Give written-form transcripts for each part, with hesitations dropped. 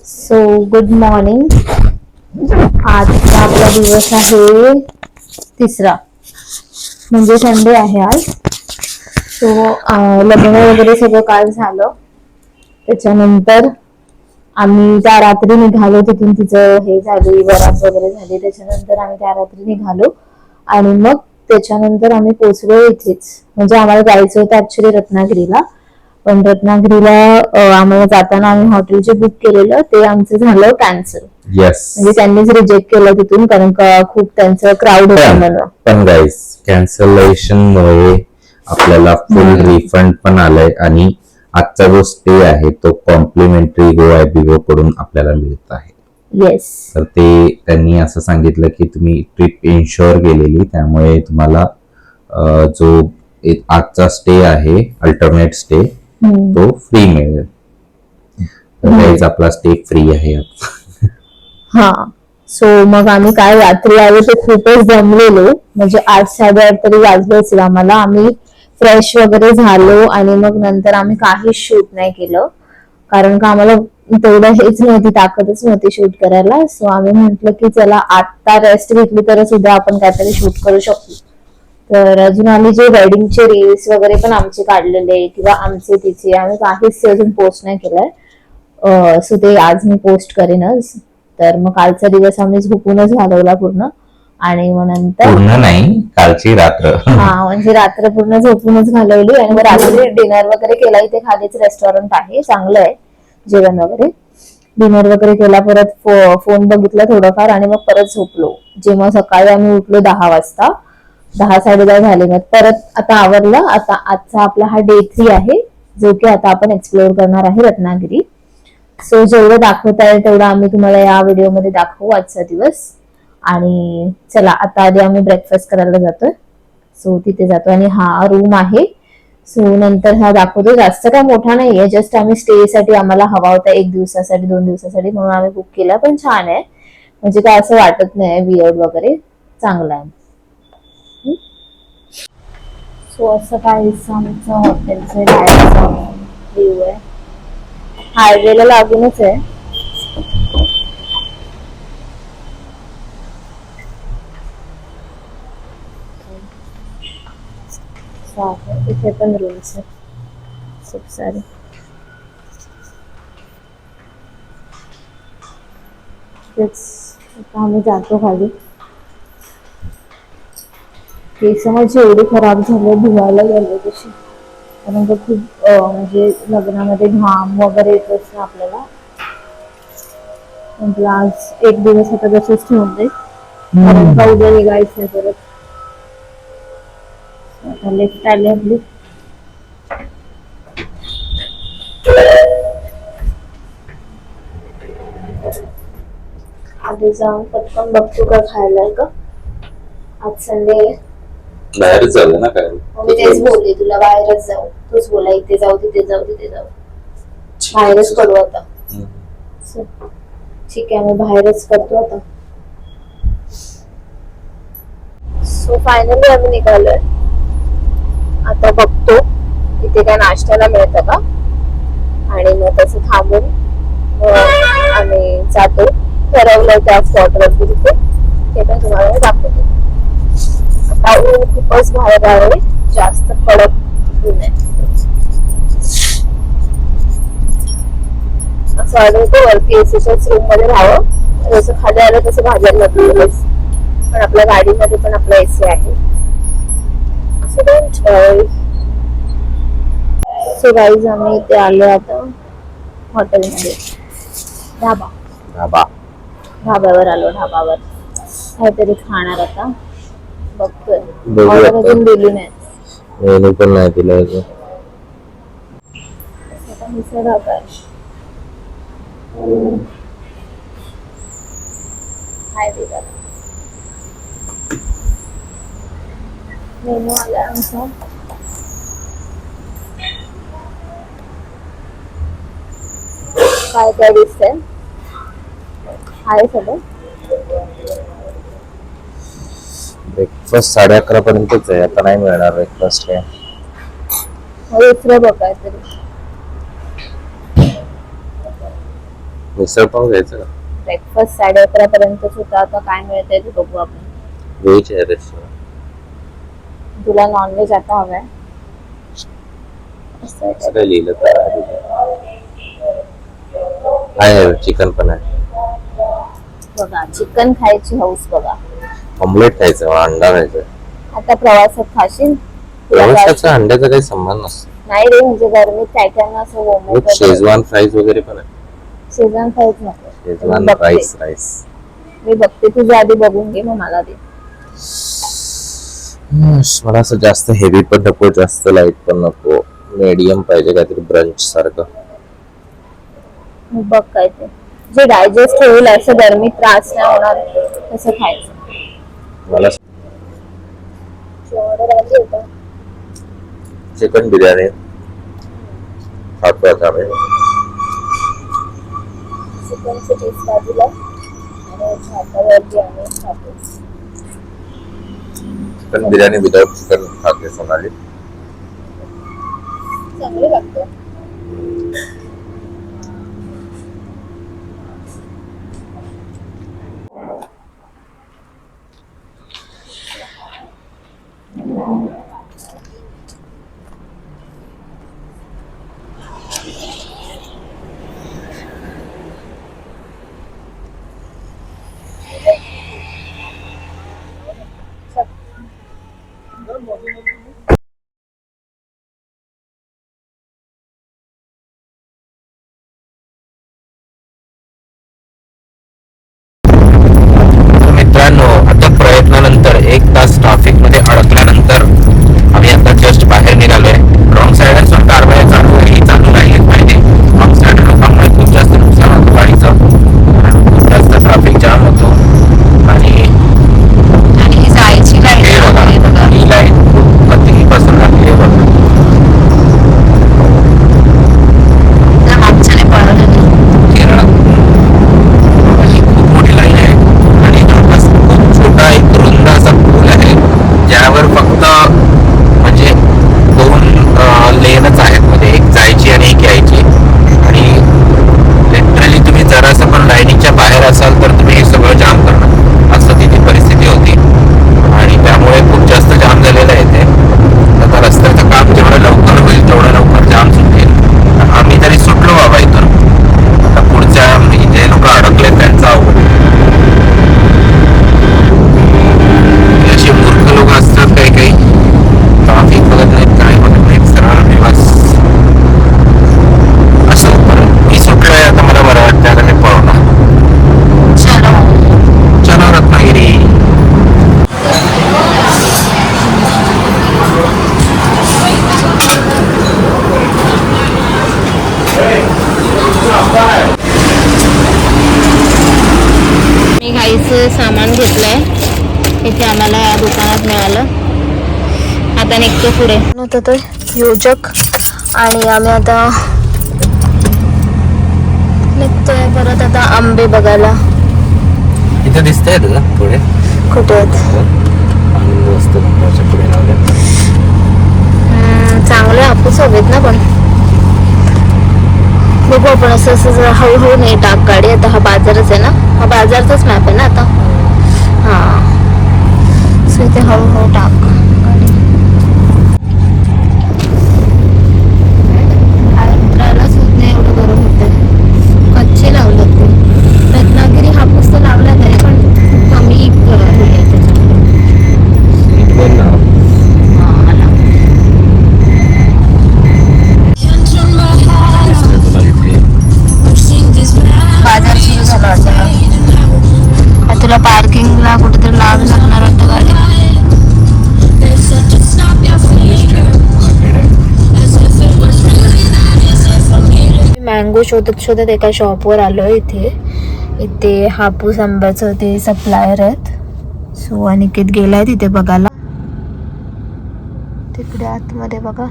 So good morning. आजचा आपला दिवस आहे तिसरा, म्हणजे संडे आहे आज. सो लग्न वगैरे सगळं काल झालं. त्याच्यानंतर आम्ही त्या रात्री निघालो. तिथून तिचं हे झाली, वरात वगैरे झाली. त्याच्यानंतर आम्ही त्या रात्री निघालो आणि मग त्याच्यानंतर आम्ही पोहोचलो इथेच. म्हणजे आम्हाला जायचं होतं ऍक्च्युली रत्नागिरीला, पण रत्नागिरीला आम्हाला जाताना आम्ही हॉटेल जे बुक केलेलं ते आमचं झालं कॅन्सल. म्हणजे त्यांनीच रिजेक्ट केलं तिथून, कारण का खूप त्यांचं क्राऊड होतं म्हणून. पण गाईस, कॅन्सलेशन मुळे आपल्याला फुल रिफंड पण आलंय आणि आजचा जो स्टे आहे तो कॉम्प्लिमेंटरी गोवा बिगो कडून आपल्याला मिळत आहे. येस. तर ते त्यांनी असं सांगितलं की तुम्ही ट्रिप इन्शुअर केलेली, त्यामुळे तुम्हाला जो आजचा स्टे आहे अल्टरनेट स्टे तो फ्री मिळेल. तर आपला स्टे फ्री आहे. हा. सो मग आम्ही काय रात्री आलो ते खूपच दमलेलो. म्हणजे 8-8:30 तरी वाजले असेल आम्हाला. आम्ही फ्रेश वगैरे झालो आणि मग नंतर आम्ही काहीच शूट नाही केलं, कारण का आम्हाला तेवढं हेच नव्हती, ताकदच नव्हती शूट करायला. सो आम्ही म्हंटल की चला आता रेस्ट घेतली तर सुद्धा आपण काहीतरी शूट करू शकतो. तर अजून आम्ही जे वेडिंगचे रील्स वगैरे पण आमचे काढलेले किंवा आमचे तिचे आम्ही काहीच अजून पोस्ट नाही केलंय. सो ते आज मी पोस्ट करेनच. तर मग कालचा दिवस आम्ही झोपूनच घालवला पूर्ण, आणि मग नंतर पूर्ण नाही, कालची रात्र. हा, म्हणजे रात्र पूर्ण झोपूनच घालवली. आणि मग रात्री डिनर वगैरे केला. इथे खालीच रेस्टॉरंट आहे, चांगलं आहे जेवण वगैरे. डिनर वगैरे केला, परत फोन बघितला थोडंफार आणि मग परत झोपलो. जेव्हा सकाळी आम्ही उठलो 10 वाजता, 10-10:30 झाले. मग परत आता आवरलं. आता आजचा आपला हा डे 3 आहे, जो की आता आपण एक्सप्लोर करणार आहे रत्नागिरी. सो जेवढं दाखवता येईल तेवढं आम्ही तुम्हाला या व्हिडिओमध्ये दाखवू आजचा दिवस. आणि चला आता आधी आम्ही ब्रेकफास्ट करायला जातोय. सो तिथे जातो आणि हा रूम आहे. सो नंतर हा दाखवतो. जास्त काय मोठा नाहीये, जस्ट आम्ही स्टे साठी आम्हाला हवा होता 1 दिवसासाठी 2 दिवसासाठी, म्हणून आम्ही बुक केला. पण छान आहे, म्हणजे काय असं वाटत नाही वियर्ड वगैरे, चांगला आहे. सो असं काय आमचं हॉटेलचं बाहेरचा व्ह्यू आहे. हायवेला लागूनच आहे. इथे पण रूम्स आहेत खूप सारे. तेच आता आम्ही जातो खाली. केस माझी एवढी खराब झाले, धुवायला गेले तशी, कारण का खूप म्हणजे लग्नामध्ये घाम वगैरे येतोच ना आपल्याला. म्हटलं आज एक दिवस आता तसेच ठेवून दे, कारण का उद्या निघायचं आहे परत. आता लेफ्ट आली आपली. आधी जाऊन पटकन बघतो का खायला आहे का. आज संडे आहे. बाहेरच झालं ना काय. मी तेच बोलले तुला, बाहेरच जाऊ. तूच बोला इथे जाऊ तिथे जाऊ तिथे जाऊ, बाहेरच पडू आता. ठीक आहे, मी बाहेरच करतो आता. सो फायनली आम्ही निघालोय. आता बघतो इथे काय नाश्त्याला मिळतं का, आणि मग तसं थांबून आम्ही जातो. ठरवलंय त्या स्पॉटवरती तिथे, ते पण तुम्हाला दाखवतो. आता ऊन खूपच बाहेर आहे, जास्त कडक ऊन आहे. असं आढळतं वरती एसीच्याच रूम मध्ये राहावं, जसं खाली आलं तसं भाजायला लागतं. पण आपल्या गाडीमध्ये पण आपला एसी आहे. सो गाईज आम्ही इथे आलो आता हॉटेलमध्ये. ढाब्यावर आलो. ढाबावर काहीतरी खाणार आता. बघतोय, ऑर्डर अजून दिली नाही. मेनू पण नाही दिला अजून. आता मिसळ ढाबा आहे. मेनू आला आमचा. काय काय दिसतंय, आहे सगळं. ब्रेकफास्ट 11:30 पर्यंतच आहे, आता नाही मिळणार ब्रेकफास्ट काय. दुसरं बघ काहीतरी. मिसळ पाव घ्यायचं का? ब्रेकफास्ट 11:30 पर्यंतच होता. आता काय मिळतंय ते बघू आपण. व्हेज आहे रेस्टॉरंट. तुला नॉनव्हेज आता हवंय? असं आहे सगळं लिहिलं तर आहे. चिकन पण आहे. बघा, चिकन खायची हौस बघा. ऑमलेट खायचं, अंडा खायचं. आता प्रवासात खाशील? प्रवासाचा अंड्याचा काही संबंध नसतो. नाही रे, म्हणजे गरमीत काय काय असं विथ शेजवान फ्राईज वगैरे पण आहे. शेजवान फ्राईज नको. Schezwan rice. मी बघते, तुझ्या आधी बघून घे, मग मला दे. मला असं जास्त हेवी पण नको, जास्त लाईट पण नको. मीडियम पाहिजे, काहीतरी ब्रंच सारखं. बघ काय ते जे डायजेस्ट होईल, असं गरमीत त्रास नाही होणार तसं खायचं. मला चिकन बिर्याणी खातो आता मी. चिकनचे पीस बाजूला आणि भातावरती आम्ही खातो. चिकन बिर्याणी विदाउट चिकन खाते सोनाली. चांगली लागते. मित्रांनो, आता प्रयत्नानंतर 1 तास ट्रॅफिक मध्ये अडकल्यानंतर आम्ही आता जस्ट बाहेर निघालोय. रॉंग साइड कारवाई चालू आहे, चालू नाही पाहिजे. रॉंग साइड लोकांमुळे खूप जास्त नुकसान होतं गाडीचं. खूप जास्त ट्रॅफिक जाम होतो. आणि जायची हे बघा, ही लाईन खूप कधीपासून लागली आहे बघा. केरळात खूप मोठी लाईन आहे. आणि जवळपास खूप छोटा एक रुंद असा पूल आहे, ज्यावर फक्त म्हणजे 2 लेनच आहेत. म्हणजे एक जायची आणि एक यायची. आणि लिटरली तुम्ही जरासं पण लाईनीच्या बाहेर असाल तर तुम्ही हे सगळं जाम करणार, असं तिथे परिस्थिती होती. आणि त्यामुळे खूप जास्त जाम झालेलं आहे ते. आता रस्त्याचं काम जेवढं लवकर होईल तेवढं लवकर जाम सुटेल. आम्ही तरी सुटलो बाबा इथून. आता पुढच्या जे लोक अडकले त्यांचा अवघड. अशी मूर्ख लोक असतात काही काही, ट्रॅफिक बघत नाहीत, काय बघत नाहीत, सरळ दिवस असं. मी सुटलोय आता, मला बरं वाटतं. आता मी पळवणार. चलो रत्नागिरी. मी घाईचं सामान घेतलंय, इथे आम्हाला या दुकानात मिळालं. आता निघतो पुढे. नव्हतं तर योजक आणि आम्ही आता निघतोय परत आता आंबे बघायला. इथे दिसतंय तुला पुढे कुठे आहेत? आनंद वस्तू भंडारच्या पुढे लावले. चांगले हापूस हवेत ना, पण बघू आपण. असं असं जरा हळूहळू नाही टाक गाडी. आता हा बाजारच आहे ना, हा बाजारचाच मॅप आहे ना आता. हा, सो इथे हळूहळू टाक गाडी. उतरायलाच होत नाही, एवढं गरम होते. कच्चे लावलं ते रत्नागिरी हापूस तर लावला तरी पण कमी हे आहे त्याच्यामध्ये. बाजार सुरू झाला वाटतं. तुला पार्किंगला कुठेतरी लावावी लागणार वाटतं गाडी. मँगो शोधत शोधत एका शॉपवर आलोय. इथे हापूस आंब्याचं ते सप्लायर आहेत. सो अनिकेत गेलाय तिथे बघायला. तिकडे आतमध्ये बघा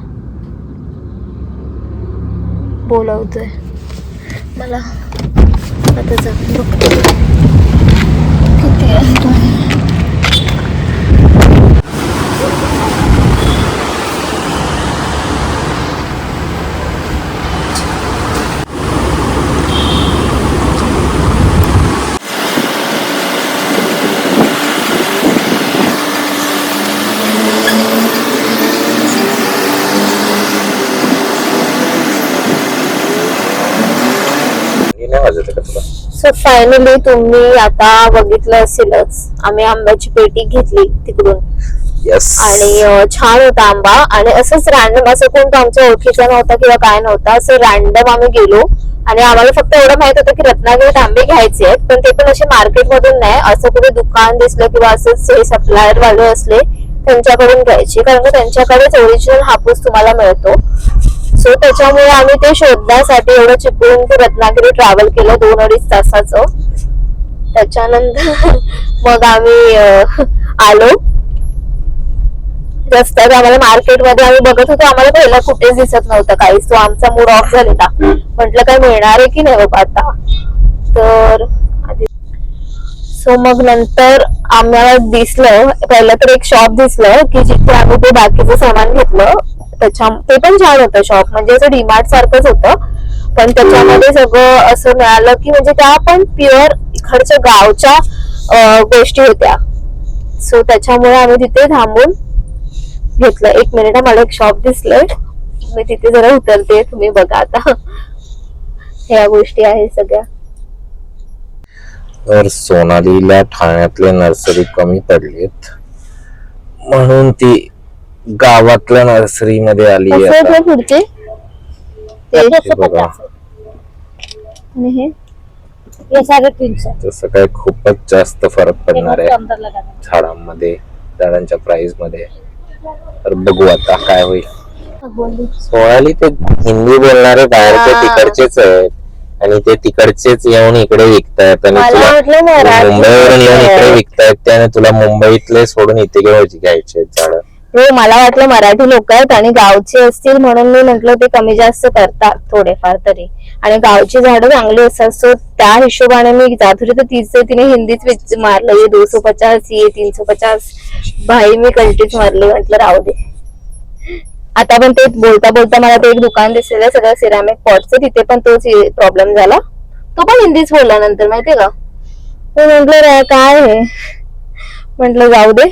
बोलवतोय मला. आता जाऊन बघतो किती आहे. नाही वाजत का तुला? सो फायनली तुम्ही आता बघितलं असेलच, आम्ही आंब्याची पेटी घेतली तिकडून यस. आणि छान होता आंबा. आणि असंच रॅन्डम, असं कोणतं आमच्या ओळखीचा नव्हता किंवा काय नव्हता, असं रॅन्डम आम्ही गेलो आणि आम्हाला फक्त एवढं माहित होतं की रत्नागिरीत आंबे घ्यायचे आहेत, पण ते पण असे मार्केटमधून नाही, असं कुठे दुकान दिसलं किंवा असंच हे सप्लायर वाले असले त्यांच्याकडून घ्यायचे, कारण का त्यांच्याकडेच ओरिजिनल हापूस तुम्हाला मिळतो. सो त्याच्यामुळे आम्ही ते शोधण्यासाठी एवढं चिपळूण ते रत्नागिरी ट्रॅव्हल केलं 2-2.5 तासाचं. त्याच्यानंतर मग आम्ही आलो. रस्त्यात आम्हाला मार्केटमध्ये आम्ही बघत होतो, आम्हाला पहिला कुठेच दिसत नव्हतं काहीच. तो आमचा मूड ऑफ झालेला, म्हटलं काय मिळणार आहे की नाही बाबा आता. तर सो मग नंतर आम्हाला दिसलं, पहिलं तर एक शॉप दिसलं की जिथे आम्ही ते बाकीचं सामान घेतलं. ते पण छान होतं शॉप, म्हणजे असं डीमार्ट सारखंच होतं, पण त्याच्यामध्ये सगळं असं मिळालं की म्हणजे त्या पण प्युअर इकडच्या गावच्या गोष्टी होत्या. सो त्याच्यामुळे आम्ही तिथे थांबून घेतलं. 1 मिनिट, मला एक शॉप दिसलंय, मी तिथे जरा उतरते, तुम्ही बघा आता. ह्या गोष्टी आहेत सगळ्या. तर सोनालीला ठाण्यातले नर्सरी कमी पडलेत म्हणून ती गावातल्या नर्सरी मध्ये आली कसं पुढचे बघा. तसं काय खूपच जास्त फरक पडणार आहे झाडांमध्ये, झाडांच्या प्राइस मध्ये. तर बघू आता काय होईल. सोनाली ते हिंदी बोलणारे बाहेरचे तिकडचेच आहेत आणि ते तिकडचेच येऊन इकडे विकतायत आणि मुंबईवरून येऊन इकडे विकतायत, त्याने तुला मुंबईतले सोडून इथे घ्यायचे झाड. हो, मला वाटलं मराठी लोक आहेत आणि गावचे असतील म्हणून मी म्हंटल ते कमी जास्त करतात थोडेफार तरी, आणि गावची झाडं चांगली असतात. सो त्या हिशोबाने मी जात होते, तर तिने हिंदीच मारलं, ये 250, ये 350. भाई मी कंटीच मारली, म्हटलं राहू दे. आता पण ते बोलता बोलता मला ते एक दुकान दिसलेलं सगळं सिरामिक पॉटचं, तिथे पण तोच प्रॉब्लेम झाला. तो पण हिंदीच बोलला नंतर, माहितीये का. म्हंटल काय आहे, म्हंटल जाऊ दे,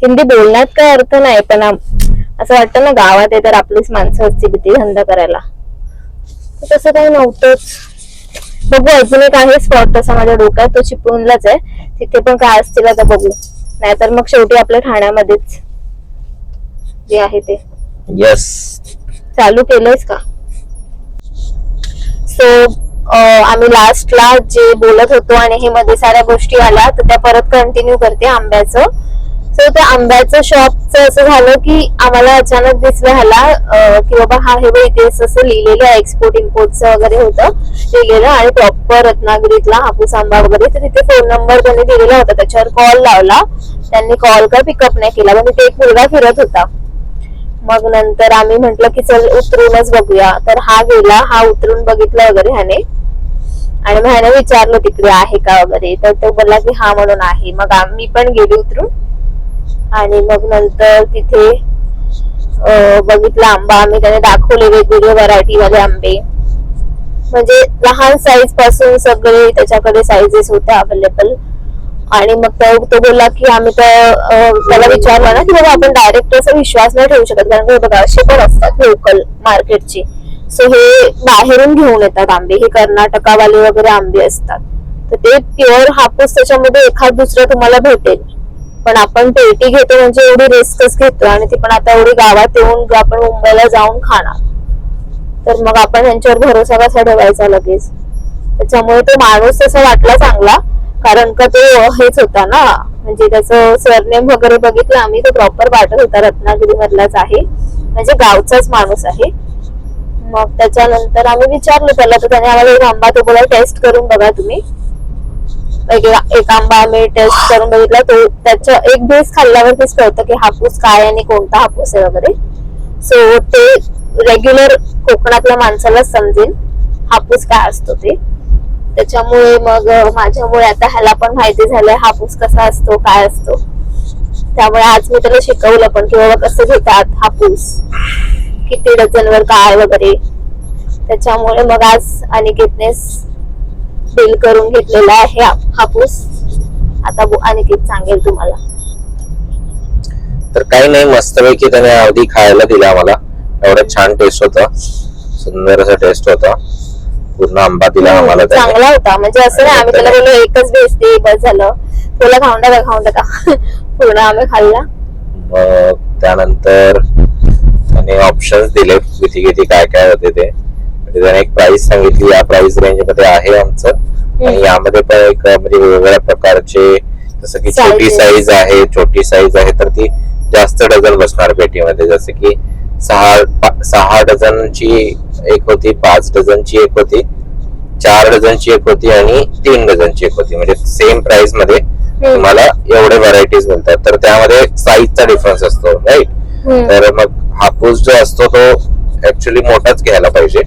हिंदी बोलण्यात काय अर्थ नाही, पण असं वाटतं ना गावात आहे तर आपलीच माणसं असतील किती धंदा करायला. तसं काही नव्हतंच. बघू, अजून एक आहे स्पॉट तसा माझ्या डोक्यात, तो चिपळूणलाच आहे, तिथे पण काय असतील आता बघू. नाहीतर मग शेवटी आपल्या ठाण्यामध्येच जे आहे ते. यस, चालू केलंयस का. सो आम्ही लास्टला जे बोलत होतो आणि हे मध्ये साऱ्या गोष्टी आल्या, तर त्या परत कंटिन्यू करते आंब्याचं. सो त्या आंब्याचं शॉपचं असं झालं की आम्हाला अचानक दिसलं ह्याला की बाबा हा हे बघ इथे असं लिहिलेलं आहे, एक्सपोर्ट इम्पोर्टचं वगैरे होतं लिहिलेलं, आणि प्रॉपर रत्नागिरीतला हापूस आंबा वगैरे. तर तिथे फोन नंबर त्यांनी दिलेला होता, त्याच्यावर कॉल लावला. त्यांनी कॉल काय पिकअप नाही केला, पण तिथे एक मुलगा फिरत होता. मग नंतर आम्ही म्हंटल की चल उतरूनच बघूया. तर हा गेला, हा उतरून बघितलं वगैरे ह्याने, आणि मग ह्याने विचारलं तिकडे आहे का वगैरे, तर तो बोलला की हा म्हणून आहे. मग आम्ही पण गेलो उतरून, आणि मग नंतर तिथे बघितला आंबा. आम्ही त्याने दाखवले वेगवेगळे व्हरायटी वाले आंबे, म्हणजे लहान साईज पासून सगळे त्याच्याकडे साईजेस होते अवेलेबल. आणि मग तो बोलला की आम्ही त्याला विचारलं ना की बाबा आपण डायरेक्ट असा विश्वास नाही ठेवू शकत, कारण की बघा असे पण असतात लोकल मार्केटचे. सो हे बाहेरून घेऊन येतात आंबे, हे कर्नाटकावाले वगैरे आंबे असतात, तर ते प्युअर हापूस त्याच्यामध्ये एखाद दुसरं तुम्हाला भेटेल. पण आपण पेटी घेतो म्हणजे एवढी रिस्कच घेतो, आणि ती पण आता एवढी गावात येऊन आपण मुंबईला जाऊन खाणार, तर मग आपण ह्यांच्यावर भरोसा कसा ठेवायचा लगेच. त्याच्यामुळे तो माणूस तसा वाटला चांगला, कारण का तो हेच होता ना, म्हणजे त्याचं सरनेम वगैरे बघितलं आम्ही, तो प्रॉपर वाटत होता रत्नागिरी मधलाच आहे, म्हणजे गावचाच माणूस आहे. मग त्याच्यानंतर आम्ही विचारलं त्याला, तर त्याने आम्हाला एक आंबा तो बोला टेस्ट करून बघा तुम्ही. एक आंबा आम्ही टेस्ट करून बघितला, तो त्याच्या एक बेस खाल्ल्यावरतीच कळतं की हापूस काय आणि कोणता हापूस आहे वगैरे. सो ते रेग्युलर कोकणातल्या माणसाला समजेल हापूस काय असतो ते. त्याच्यामुळे मग माझ्यामुळे आता ह्याला पण माहिती झालंय हापूस कसा असतो, काय असतो. त्यामुळे आज मी त्याला शिकवलं पण की बाबा कसं घेतात हापूस, किती डझनवर काय वगैरे. त्याच्यामुळे मग आज अनिकेतने डील करून घेतलेला आहे हापूस. आता अनिकेत सांगेल तुम्हाला. तर काही नाही, मस्तपैकी त्याने अवधी खायला दिला आम्हाला. एवढं छान टेस्ट होता, सुंदर असा टेस्ट होता. पूर्ण आंबा दिला आम्हाला त्याने. चांगला होता, म्हणजे असं नाही आम्ही त्याला बोललो एकच भेसते बस झालं, तुला खाऊन टाका पूर्ण आम्ही खाल्ला. मग त्यानंतर त्याने ऑप्शन्स दिले किती किती काय काय होते ते. म्हणजे त्याने एक प्राइस सांगितली, या प्राइस रेंज मध्ये आहे आमचं, आणि यामध्ये पण एक म्हणजे वेगवेगळ्या प्रकारचे, जसं की छोटी साईज आहे, छोटी साईज आहे तर ती जास्त डझन बसणार पेटीमध्ये, जसं की 6 डझनची एक होती, 5 डझनची एक होती, 4 डझनची एक होती आणि 3 डझनची एक होती. म्हणजे सेम प्राइस मध्ये तुम्हाला एवढे व्हरायटीज मिळतात. तर त्यामध्ये साईजचा डिफरन्स असतो, राईट. तर मग हापूस जो असतो तो ऍक्च्युली मोठाच घ्यायला पाहिजे.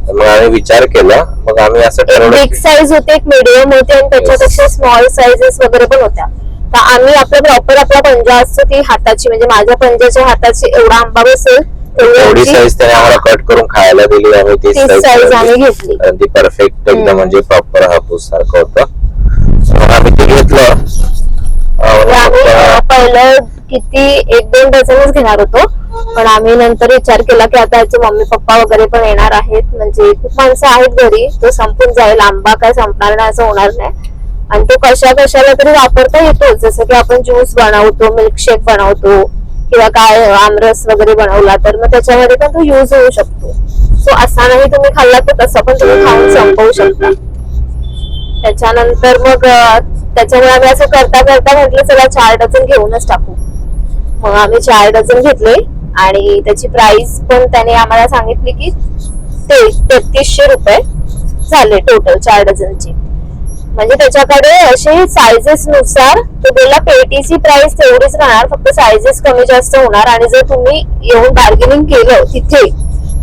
मग आम्ही विचार केला, मग आम्ही असं ठरवलं, बिग साईज होते, एक मीडियम होते आणि त्याच्यापेक्षा स्मॉल साईजेस वगैरे पण होत्या. तर आम्ही आपला प्रॉपर आपला पंजा असतो ती हाताची, म्हणजे माझ्या पंजाच्या हाताची एवढा आंबा बसेल एवढी साईज त्याने आम्हाला कट करून खायला दिली. आम्ही ती साईज आम्ही घेतली, कारण ती परफेक्ट एकदम म्हणजे प्रॉपर हापूस सारखं होतं. मग आम्ही ते घेतलं. आम्ही पहिलं किती 1-2 डझनच घेणार होतो, पण आम्ही नंतर विचार केला की आता याचे मम्मी पप्पा वगैरे पण येणार आहेत, म्हणजे खूप माणसं आहेत घरी, तो संपून जाईल, आंबा काय संपणार नाही असं होणार नाही, आणि तो कशाला तरी वापरता येतो. जसं की आपण ज्यूस बनवतो, मिल्कशेक बनवतो किंवा काय आमरस वगैरे बनवला तर मग त्याच्यामध्ये पण तो युज होऊ शकतो. सो असा नाही तुम्ही खाल्ला तर तसं पण तुम्ही खाऊन संपवू शकता. त्याच्यानंतर मग त्याच्यामुळे आम्ही असं करता म्हटलं चला 4 डझन घेऊनच टाकू. मग आम्ही 4 डझन घेतले आणि त्याची प्राइस पण त्याने आम्हाला सांगितली की 3300 रुपये झाले टोटल 4 डझनची. म्हणजे त्याच्याकडे असे सायझेस नुसार तो बोलला पेटीची प्राइस तेवढीच राहणार, फक्त सायझेस कमी जास्त होणार, आणि जर तुम्ही येऊन बार्गेनिंग केलं तिथे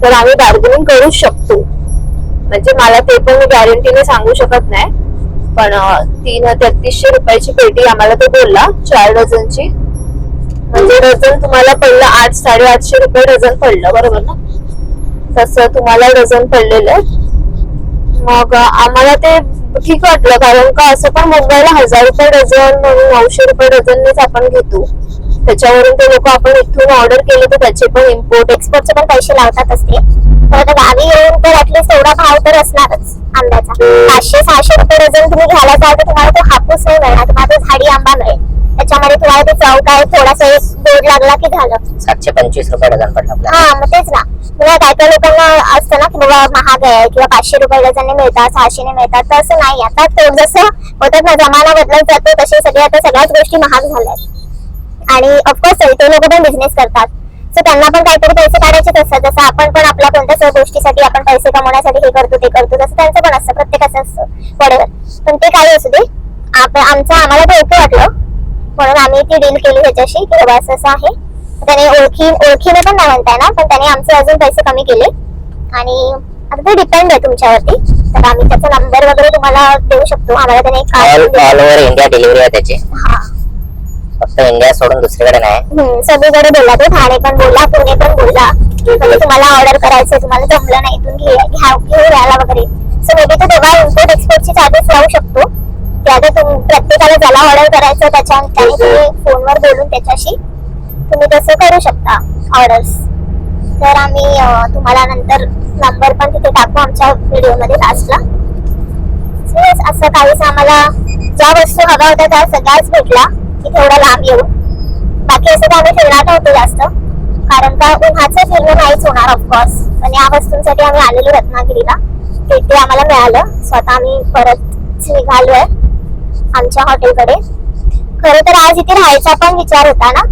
तर आम्ही बार्गेनिंग करू शकतो. म्हणजे मला ते पण मी गॅरंटीने सांगू शकत नाही, पण 3300 रुपयाची पेटी आम्हाला तो बोलला 4 डझनची. म्हणजे डझन तुम्हाला पडलं 800-850 रुपये डझन पडलं, बरोबर ना? तसं तुम्हाला डझन पडलेलं. मग आम्हाला ते ठीक वाटलं, कारण का असं पण मुंबईला 1000 रुपये डझन, 900 रुपये डझननेच आपण घेतो. त्याच्यावरून ते लोक आपण इथून ऑर्डर केले तर त्याचे पण इम्पोर्ट एक्सपोर्टचे पण पैसे लावतात असते. तर गावी येऊन तर ऍटलीस्ट एवढा भाव तर असणारच आंब्याचा. 500-600 रुपये डझन तुम्ही घ्यायला जाल तर तुम्हाला तो हापूस नाही मिळणार, तुम्हाला तो झाडी आंबा मिळेल. त्याच्यामध्ये तुम्हाला ते चव काय थोडासा एक गोड लागला की झालं. 725 रुपये डझन पडला आपल्याला. हा मग तेच ना, म्हणजे काय काय लोकांना असतं ना की बाबा महाग आहे किंवा 500 रुपये डझनने मिळतात, 600 ने मिळतात, तर असं नाही. आता जसं होतात ना, जमाना बदलत जातो तसे सगळे आता सगळ्याच गोष्टी महाग झाल्यात. आणि ऑफकोर्स ते लोक पण बिझनेस करतात, सो त्यांना पण काहीतरी पैसे काढायचेच असतात. जसं आपण पण आपल्या कोणत्या गोष्टीसाठी आपण पैसे कमवण्यासाठी हे करतो ते करतो, तसं त्यांचं पण असतं, प्रत्येकाचं असतं वडेवर. पण ते काही असू दे, आम्हाला ते ओके वाटलं म्हणून आम्ही ती डील केली त्याच्याशी की बाबा असं आहे. त्याने ओळखीने पण नाही म्हणताय ना, पण त्याने आमचे अजून पैसे कमी केले. आणि आता ते डिपेंड आहे तुमच्यावरती, तर आम्ही त्याचा नंबर वगैरे तुम्हाला देऊ शकतो. आम्हाला त्याने ऑल ओव्हर इंडिया डिलिव्हरी आहे त्याची. हा, फक्त इंडिया सोडून दुसरीकडे नाही. सगळीकडे बोलला तो, ठाणे पण बोलला, पुणे पण बोलला. म्हणजे तुम्हाला ऑर्डर करायचं, तुम्हाला जमलं नाही इथून घेऊन यायला वगैरे, सो मे बी तो दोघा इम्पोर्ट एक्सपोर्टचे चार्जेस लावू शकतो. ते आता प्रत्येकाला ज्याला ऑर्डर करायचं त्याने तुम्ही फोनवर बोलून त्याच्याशी तुम्ही तसं करू शकता ऑर्डर्स. तर आम्ही तुम्हाला नंतर नंबर पण तिथे टाकू आमच्या व्हिडिओमध्ये लास्टला. असं काहीच आम्हाला ज्या वस्तू हव्या होत्या त्या सगळ्याच भेटला तिथे एवढा लांब येऊन. बाकी असं तर आम्ही फिरणार नव्हतो जास्त, कारण का उन्हाचं फिरणं नाहीच होणार ऑफकोर्स. पण या वस्तूंसाठी आम्ही आलेलो रत्नागिरीला, तिथे आम्हाला मिळालं. स्वतः आम्ही परत निघालोय आमच्या हॉटेलकडे. खरं तर आज इथे राहायचा पण विचार होता ना.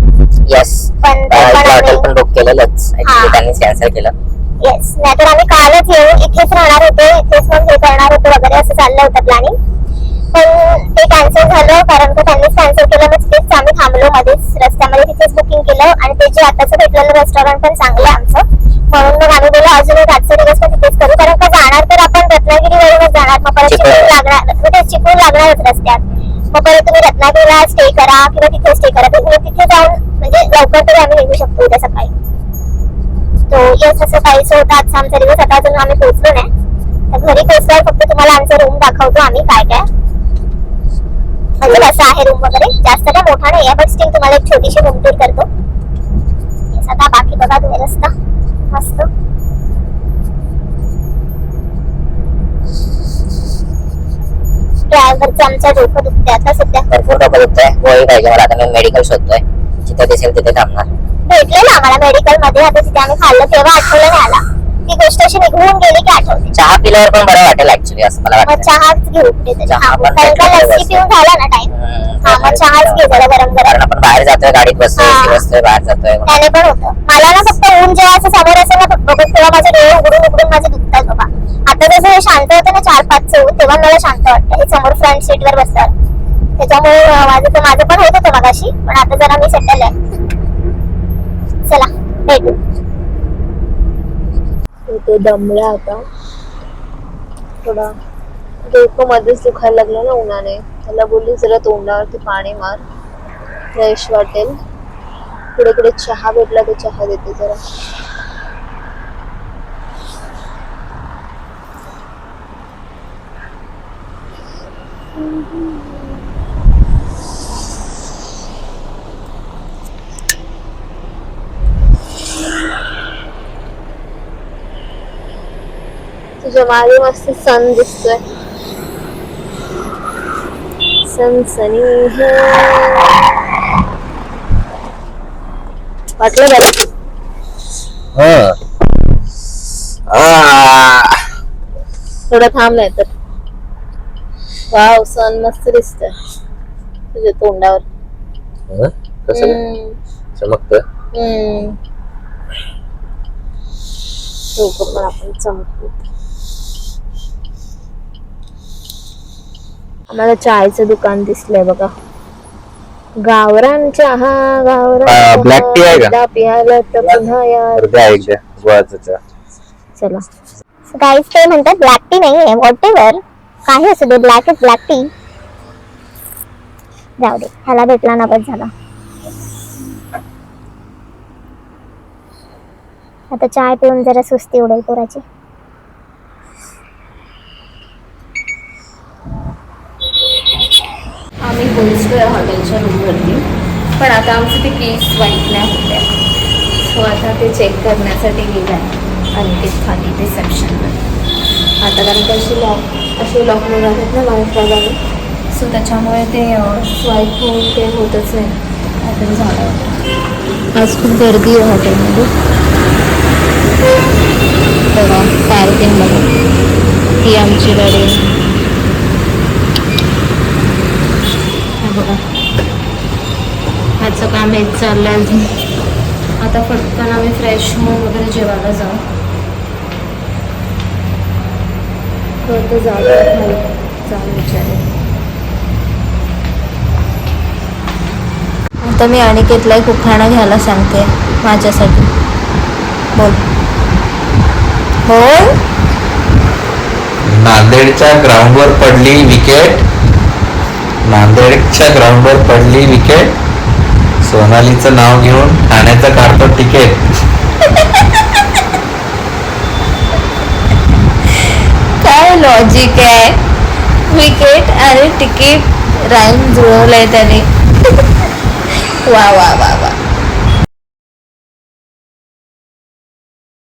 येस, पण हॉटेल पण बुक केलेलंच, त्यांनी कॅन्सल केलं. येस, नाहीतर आम्ही कालच येऊन इथेच राहणार होतो, इथेच मग हे करणार होतो वगैरे असं चाललं होतं प्लॅनिंग. पण ते कॅन्सल झालं, कारण का त्यांनीच कॅन्सल केलं. मग तिथेच आम्ही थांबलो मध्येच रस्त्यामध्ये, तिथेच बुकिंग केलं. आणि ते जे आताचं भेटलेलं रेस्टॉरंट पण चांगलं आहे आमचं, म्हणून मग आम्ही बोललो अजून एक आजचा दिवस पण तिथेच करू. कारण का जाणार तर आपण रत्नागिरीवरूनच जाणार, मग परत चिपळूण लागणारच रस्त्यात. मग परत तुम्ही रत्नागिरीला स्टे करा किंवा तिथे स्टे करा, तर तिथे जाऊन म्हणजे लवकर तरी आम्ही निघू शकतो उद्या सकाळी. तो येस, असं काहीच होतं आजचा आमचा दिवस. आता अजून आम्ही पोहोचलो नाही, तर घरी पोहोचल्यावर फक्त तुम्हाला आमचा रूम दाखवतो आम्ही काय काय, म्हणजे कसं आहे रूम वगैरे. जास्त काय मोठा नाही आहे, बट स्टिल तुम्हाला एक छोटीशी रूम टूर करतो. आता बाकी बघा तुम्ही रस्ता मस्त. ड्रायव्हरचं आमच्या डोकं दुखते आता सध्या. भरपूर डोकं दुखतंय, गोळी पाहिजे मला. आता मी मेडिकल शोधतोय, जिथे दिसेल तिथे थांबणार. भेटलेलं आम्हाला मेडिकल मध्ये, आता तिथे आम्ही खाल्लं तेव्हा आठवलं नाही आला. ती गोष्ट अशी निघून गेली की आठवते. चहा पिल्यावर पण बरं वाटेल ऍक्च्युली, असं मला मग वाटतं. चहाच घेऊ कुठे चहा पण कारण का भेटला लस्सी पिऊन झाला ना टाइम. हा मग चहाच घे जरा गरम कारण गरम. आपण बाहेर जातोय, गाडीत बसतोय, हा. AC बसतोय, बाहेर जातोय. त्याने पण होतं. मला ना फक्त ऊन जेव्हा असं समोर असेल ना बघत तेव्हा माझे डोळे उघडून उघडून माझे दुखतात बाबा. आता जसं हे शांत होतं ना 4-5 ऊन, तेव्हा मला शांत वाटतं. हे समोर फ्रंट सीट वर बसतात त्याच्यामुळे माझं पण होत होतं मगाशी, पण आता जरा मी सेटल आहे. चला भेटू. तो दमला आता थोडा, डोकं मध्येच दुखायला लागलं ना उन्हाने. त्याला बोलली जरा तोंडावरती पाणी मार, फ्रेश वाटेल. पुढे पुढे चहा भेटला तर चहा देते जरा. तुझ्या मागे मस्त सन दिसतोय, सनसनी है. वाटलं बरं? थोडं थांब नाही तर. वाव, सन मस्त दिसतोय तुझ्या तोंडावर. चमकतोय. डोकं पण आपण चमकू. आम्हाला चहाचं दुकान दिसलंय बघा, गावरान चहा. गावरान Black tea आहे का? एकदा प्यायला तर पुन्हा यार. चला. गाईस ते म्हणतात ब्लॅक टी नाहीये, व्हॉट एव्हर काही असू दे, ब्लॅक इज ब्लॅक टी. जाऊ दे, ह्याला भेटला ना बस झाला. आता चाय पिऊन जरा सुस्ती उडेल पोराची. आम्ही पोहोचलोय हॉटेलच्या रूमवरती, पण आता आमचे ते केस वाईट नाही होत्या, सो आता ते चेक करण्यासाठी गेलाय अनिकेत खाली रिसेप्शनवर. आता कारण का असे लॉक आहेत ना वायफायवाले, सो त्याच्यामुळे ते स्वाईप होऊन ते होतच नाही. काहीतरी झालं. आज खूप गर्दी आहे हॉटेलमध्ये. बघा पार्किंग बघा, ही आमची गाडी. बघा ह्याचं काम हेच चाललंय अजून. आता पटकन आम्ही फ्रेश होऊन वगैरे जेवायला जाऊ. तर जाऊन विचारेल. आता मी अनिकेतला एक उखाणा घ्यायला सांगते माझ्यासाठी. बोल बोल. नांदेडच्या ग्राउंडवर पडली विकेट, नांदेडच्या ग्राउंडवर पडली विकेट, सोनालीचं नाव घेऊन ठाण्याचं काढतो तिकीट. काय लॉजिक आहे. विकेट आणि तिकीट राईम जुळवलंय त्याने. वा वा वा वा.